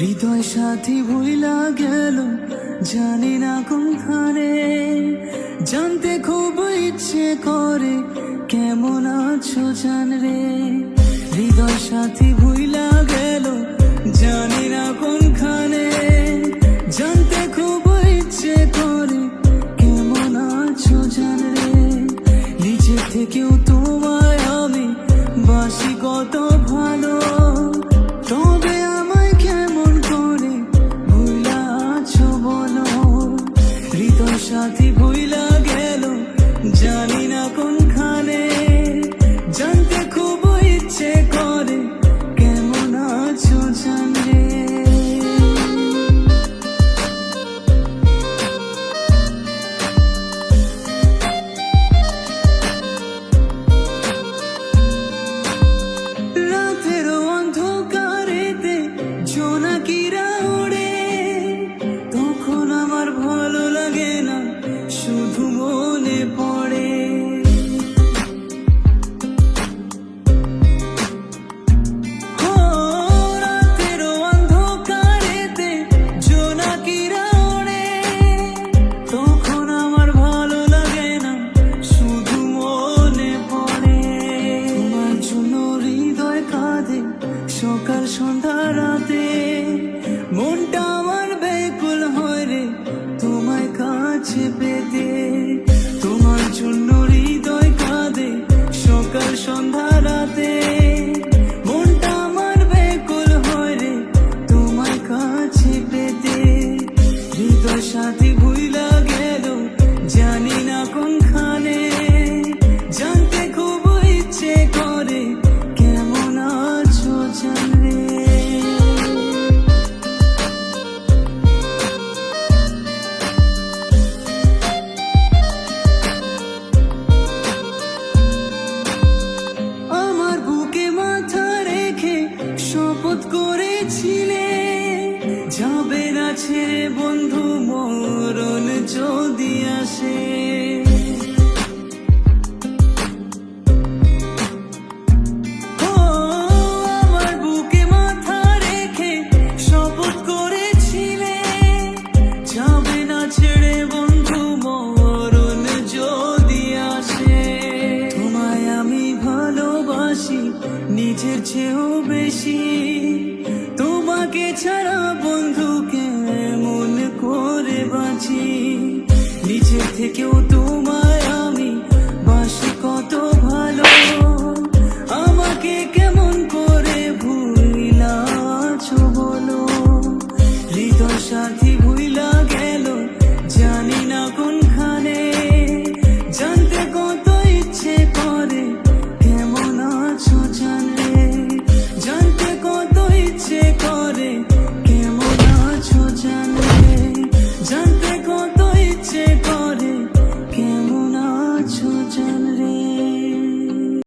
হৃদয় সাথী ভুইলা গেল, জানি না কোনখানে। জানতে খুব ইচ্ছে করে কেমন আছো জান রে। হৃদয় সাথী ভুইলা গেল, জানি না কোনখানে। জানতে খুব ইচ্ছে করে কেমন আছো জান রে। নিজে থেকেও তোমায় আমি বাসি কত ভালো, তবে আমায় কেমন করে ভুইলা আছো বলো। হৃদয় সাথী ভুইলা গেল, জানি না কোনখানে। জানতে খুব ইচ্ছে করে কেমন আছো জান রে। রাতের অন্ধকারেতে জোনাকিরা ওড়ে, তখন আমার ভালো লাগে না, শুধু মনে পড়ে। রাতের অন্ধকারেতে জোনাকিরা ওড়ে, তখন আমার ভালো লাগে না, শুধু মনে পড়ে। তোমার জন্য হৃদয় কাঁদে সকাল সন্ধ্যা রাতে, মনটা আমার ব্যাকুল হয় রে তোমায় কাছে পেতে। তোমার জন্য হৃদয় কাঁদে সকাল সন্ধ্যা রাতে, মনটা আমার ব্যাকুল হয় রে তোমায় কাছে পেতে। হৃদয় সাথী ভুইলা গেল, জানি না কোনখানে। জানতে খুব ইচ্ছে করে কেমন আছো জান রে। আমার বুকে মাথা রেখে শপথ করেছিলে, যাবে না ছেড়ে বন্ধু মরণ যদি আসে। আমার বুকে মাথা রেখে শপথ করেছিলে, যাবে না ছেড়ে বন্ধু মরণ যদি আসে। তোমায় আমি ভালোবাসি নিজের চেয়েও বেশি, তোমাকে ছাড়া বন্ধু কেমন করে বাঁচি।